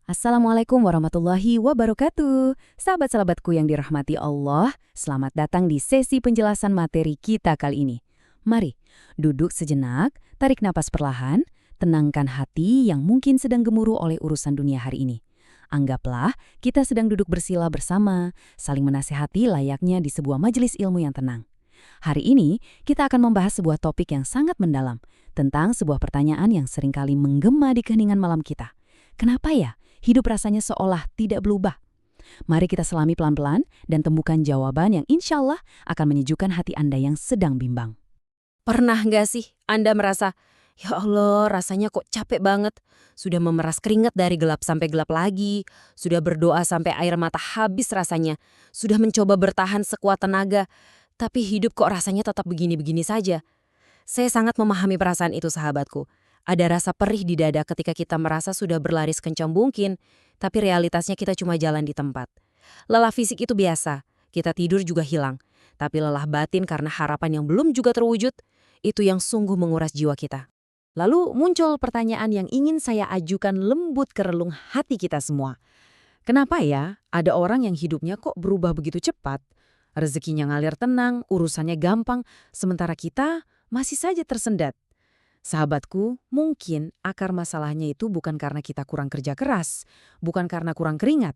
Assalamualaikum warahmatullahi wabarakatuh. Sahabat-sahabatku yang dirahmati Allah, selamat datang di sesi penjelasan materi kita kali ini. Mari, duduk sejenak, tarik napas perlahan, tenangkan hati yang mungkin sedang gemuruh oleh urusan dunia hari ini. Anggaplah kita sedang duduk bersila bersama, saling menasihati layaknya di sebuah majelis ilmu yang tenang. Hari ini, kita akan membahas sebuah topik yang sangat mendalam, tentang sebuah pertanyaan yang seringkali menggema di keheningan malam kita. Kenapa ya? Hidup rasanya seolah tidak berubah. Mari kita selami pelan-pelan dan temukan jawaban yang insya Allah akan menyejukkan hati Anda yang sedang bimbang. Pernah nggak sih Anda merasa, ya Allah rasanya kok capek banget, sudah memeras keringat dari gelap sampai gelap lagi, sudah berdoa sampai air mata habis rasanya, sudah mencoba bertahan sekuat tenaga, tapi hidup kok rasanya tetap begini-begini saja. Saya sangat memahami perasaan itu sahabatku. Ada rasa perih di dada ketika kita merasa sudah berlari sekencang mungkin, tapi realitasnya kita cuma jalan di tempat. Lelah fisik itu biasa, kita tidur juga hilang. Tapi lelah batin karena harapan yang belum juga terwujud, itu yang sungguh menguras jiwa kita. Lalu muncul pertanyaan yang ingin saya ajukan lembut ke relung hati kita semua. Kenapa ya ada orang yang hidupnya kok berubah begitu cepat? Rezekinya ngalir tenang, urusannya gampang, sementara kita masih saja tersendat. Sahabatku, mungkin akar masalahnya itu bukan karena kita kurang kerja keras, bukan karena kurang keringat.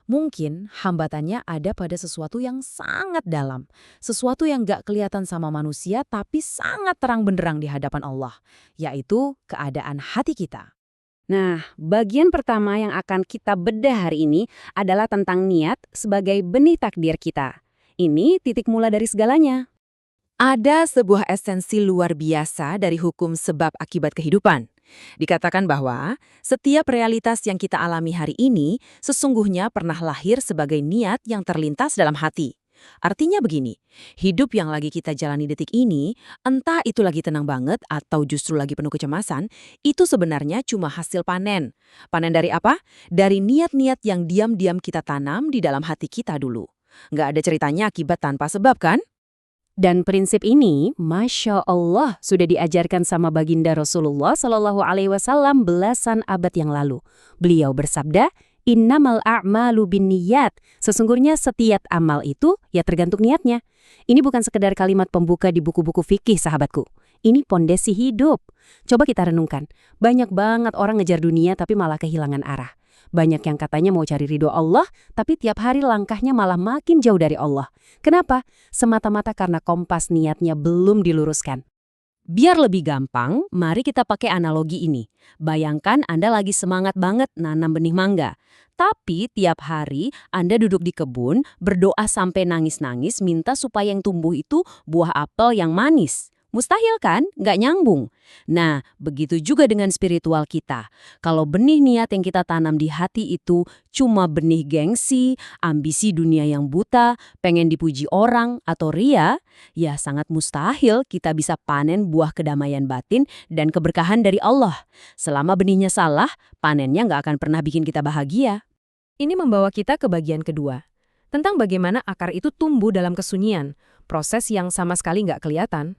Mungkin hambatannya ada pada sesuatu yang sangat dalam, sesuatu yang gak kelihatan sama manusia tapi sangat terang benderang di hadapan Allah, yaitu keadaan hati kita. Nah, bagian pertama yang akan kita bedah hari ini adalah tentang niat sebagai benih takdir kita. Ini titik mula dari segalanya. Ada sebuah esensi luar biasa dari hukum sebab akibat kehidupan. Dikatakan bahwa setiap realitas yang kita alami hari ini sesungguhnya pernah lahir sebagai niat yang terlintas dalam hati. Artinya begini, hidup yang lagi kita jalani detik ini, entah itu lagi tenang banget atau justru lagi penuh kecemasan, itu sebenarnya cuma hasil panen. Panen dari apa? Dari niat-niat yang diam-diam kita tanam di dalam hati kita dulu. Nggak ada ceritanya akibat tanpa sebab kan? Dan prinsip ini, Masya Allah, sudah diajarkan sama baginda Rasulullah SAW belasan abad yang lalu. Beliau bersabda, Innamal a'malu binniyat. Sesungguhnya setiap amal itu ya tergantung niatnya. Ini bukan sekedar kalimat pembuka di buku-buku fikih, sahabatku. Ini pondasi hidup. Coba kita renungkan. Banyak banget orang ngejar dunia tapi malah kehilangan arah. Banyak yang katanya mau cari ridho Allah, tapi tiap hari langkahnya malah makin jauh dari Allah. Kenapa? Semata-mata karena kompas niatnya belum diluruskan. Biar lebih gampang, mari kita pakai analogi ini. Bayangkan Anda lagi semangat banget nanam benih mangga. Tapi tiap hari Anda duduk di kebun, berdoa sampai nangis-nangis minta supaya yang tumbuh itu buah apel yang manis. Mustahil kan? Nggak nyambung. Nah, begitu juga dengan spiritual kita. Kalau benih niat yang kita tanam di hati itu cuma benih gengsi, ambisi dunia yang buta, pengen dipuji orang, atau ria, ya sangat mustahil kita bisa panen buah kedamaian batin dan keberkahan dari Allah. Selama benihnya salah, panennya nggak akan pernah bikin kita bahagia. Ini membawa kita ke bagian kedua, tentang bagaimana akar itu tumbuh dalam kesunyian, proses yang sama sekali nggak kelihatan.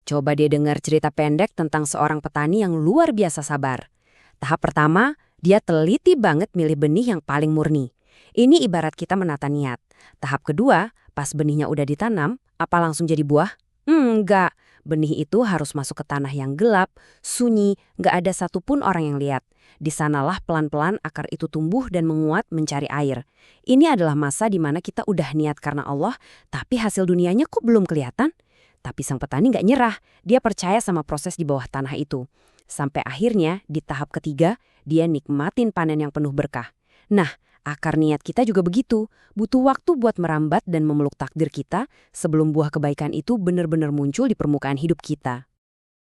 Coba dia dengar cerita pendek tentang seorang petani yang luar biasa sabar. Tahap pertama, dia teliti banget milih benih yang paling murni. Ini ibarat kita menata niat. Tahap kedua, pas benihnya udah ditanam, apa langsung jadi buah? Enggak. Benih itu harus masuk ke tanah yang gelap, sunyi, nggak ada satupun orang yang lihat. Di sanalah pelan-pelan akar itu tumbuh dan menguat mencari air. Ini adalah masa di mana kita udah niat karena Allah, tapi hasil dunianya kok belum kelihatan? Tapi sang petani nggak nyerah, dia percaya sama proses di bawah tanah itu. Sampai akhirnya di tahap ketiga, dia nikmatin panen yang penuh berkah. Nah, akar niat kita juga begitu, butuh waktu buat merambat dan memeluk takdir kita sebelum buah kebaikan itu benar-benar muncul di permukaan hidup kita.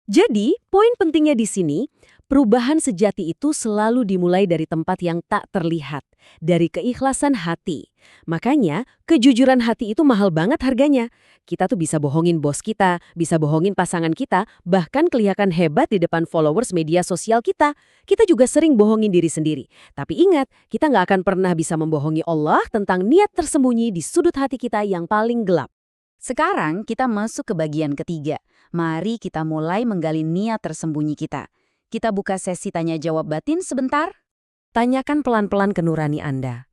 Jadi, poin pentingnya di sini, perubahan sejati itu selalu dimulai dari tempat yang tak terlihat, dari keikhlasan hati. Makanya, kejujuran hati itu mahal banget harganya. Kita tuh bisa bohongin bos kita, bisa bohongin pasangan kita, bahkan kelihatan hebat di depan followers media sosial kita. Kita juga sering bohongin diri sendiri. Tapi ingat, kita nggak akan pernah bisa membohongi Allah tentang niat tersembunyi di sudut hati kita yang paling gelap. Sekarang kita masuk ke bagian ketiga. Mari kita mulai menggali niat tersembunyi kita. Kita buka sesi tanya jawab batin sebentar. Tanyakan pelan-pelan ke nurani Anda.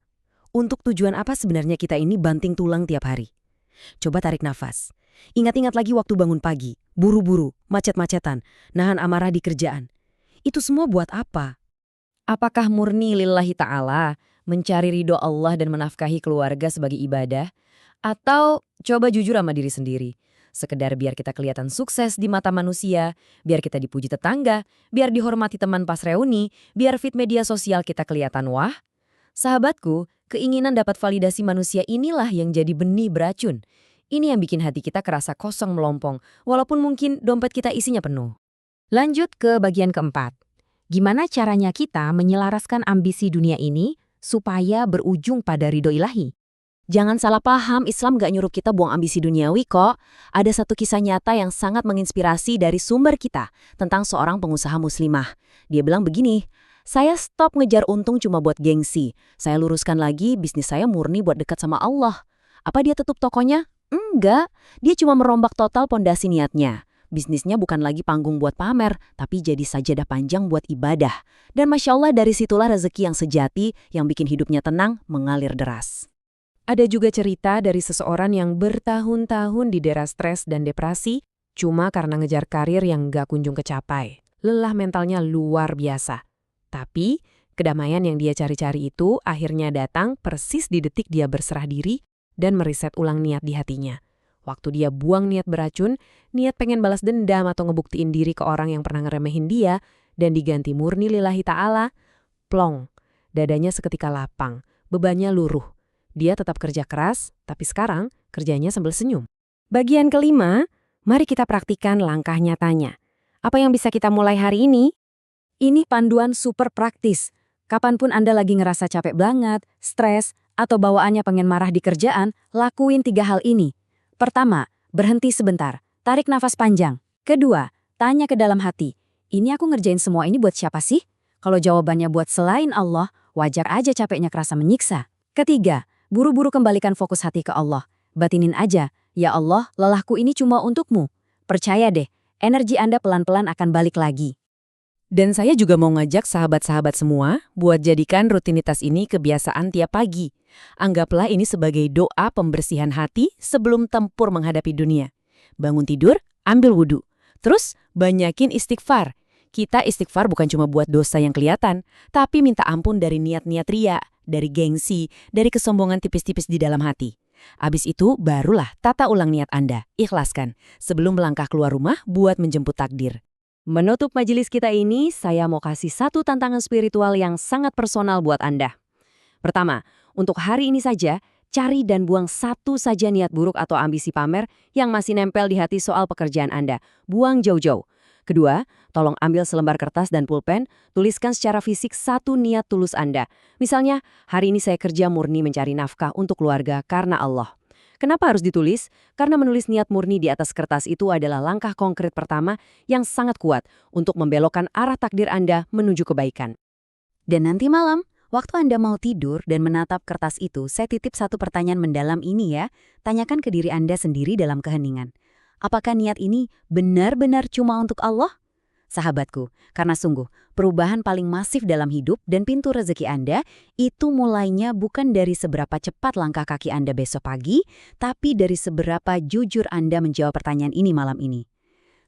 Untuk tujuan apa sebenarnya kita ini banting tulang tiap hari? Coba tarik nafas. Ingat-ingat lagi waktu bangun pagi, buru-buru, macet-macetan, nahan amarah di kerjaan. Itu semua buat apa? Apakah murni lillahi ta'ala, mencari ridho Allah dan menafkahi keluarga sebagai ibadah? Atau coba jujur sama diri sendiri? Sekedar biar kita kelihatan sukses di mata manusia, biar kita dipuji tetangga, biar dihormati teman pas reuni, biar feed media sosial kita kelihatan wah? Sahabatku, keinginan dapat validasi manusia inilah yang jadi benih beracun. Ini yang bikin hati kita kerasa kosong melompong, walaupun mungkin dompet kita isinya penuh. Lanjut ke bagian keempat. Gimana caranya kita menyelaraskan ambisi dunia ini supaya berujung pada ridho ilahi? Jangan salah paham, Islam gak nyuruh kita buang ambisi duniawi kok. Ada satu kisah nyata yang sangat menginspirasi dari sumber kita tentang seorang pengusaha muslimah. Dia bilang begini, saya stop ngejar untung cuma buat gengsi. Saya luruskan lagi bisnis saya murni buat dekat sama Allah. Apa dia tutup tokonya? Enggak, dia cuma merombak total pondasi niatnya. Bisnisnya bukan lagi panggung buat pamer, tapi jadi sajadah panjang buat ibadah. Dan Masya Allah dari situlah rezeki yang sejati yang bikin hidupnya tenang mengalir deras. Ada juga cerita dari seseorang yang bertahun-tahun didera stres dan depresi cuma karena ngejar karir yang gak kunjung kecapai. Lelah mentalnya luar biasa. Tapi kedamaian yang dia cari-cari itu akhirnya datang persis di detik dia berserah diri dan meriset ulang niat di hatinya. Waktu dia buang niat beracun, niat pengen balas dendam atau ngebuktiin diri ke orang yang pernah ngeremehin dia, dan diganti murni lillahi ta'ala, plong. Dadanya seketika lapang, bebannya luruh. Dia tetap kerja keras, tapi sekarang kerjanya sambil senyum. Bagian kelima, mari kita praktikan langkah nyatanya. Apa yang bisa kita mulai hari ini? Ini panduan super praktis. Kapanpun Anda lagi ngerasa capek banget, stres, atau bawaannya pengen marah di kerjaan, lakuin 3 hal ini. Pertama, berhenti sebentar, tarik nafas panjang. Kedua, tanya ke dalam hati, ini aku ngerjain semua ini buat siapa sih? Kalau jawabannya buat selain Allah, wajar aja capeknya kerasa menyiksa. Ketiga, buru-buru kembalikan fokus hati ke Allah. Batinin aja, ya Allah, lelahku ini cuma untukmu. Percaya deh, energi Anda pelan-pelan akan balik lagi. Dan saya juga mau ngajak sahabat-sahabat semua buat jadikan rutinitas ini kebiasaan tiap pagi. Anggaplah ini sebagai doa pembersihan hati sebelum tempur menghadapi dunia. Bangun tidur, ambil wudhu. Terus banyakin istighfar. Kita istighfar bukan cuma buat dosa yang kelihatan, tapi minta ampun dari niat-niat ria, dari gengsi, dari kesombongan tipis-tipis di dalam hati. Abis itu barulah tata ulang niat Anda, ikhlaskan, sebelum melangkah keluar rumah buat menjemput takdir. Menutup majelis kita ini, saya mau kasih satu tantangan spiritual yang sangat personal buat Anda. Pertama, untuk hari ini saja, cari dan buang satu saja niat buruk atau ambisi pamer yang masih nempel di hati soal pekerjaan Anda. Buang jauh-jauh. Kedua, tolong ambil selembar kertas dan pulpen, tuliskan secara fisik satu niat tulus Anda. Misalnya, hari ini saya kerja murni mencari nafkah untuk keluarga karena Allah. Kenapa harus ditulis? Karena menulis niat murni di atas kertas itu adalah langkah konkret pertama yang sangat kuat untuk membelokkan arah takdir Anda menuju kebaikan. Dan nanti malam, waktu Anda mau tidur dan menatap kertas itu, saya titip satu pertanyaan mendalam ini ya. Tanyakan ke diri Anda sendiri dalam keheningan. Apakah niat ini benar-benar cuma untuk Allah? Sahabatku, karena sungguh, perubahan paling masif dalam hidup dan pintu rezeki Anda itu mulainya bukan dari seberapa cepat langkah kaki Anda besok pagi, tapi dari seberapa jujur Anda menjawab pertanyaan ini malam ini.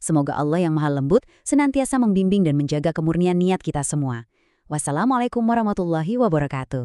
Semoga Allah yang Maha Lembut senantiasa membimbing dan menjaga kemurnian niat kita semua. Wassalamualaikum warahmatullahi wabarakatuh.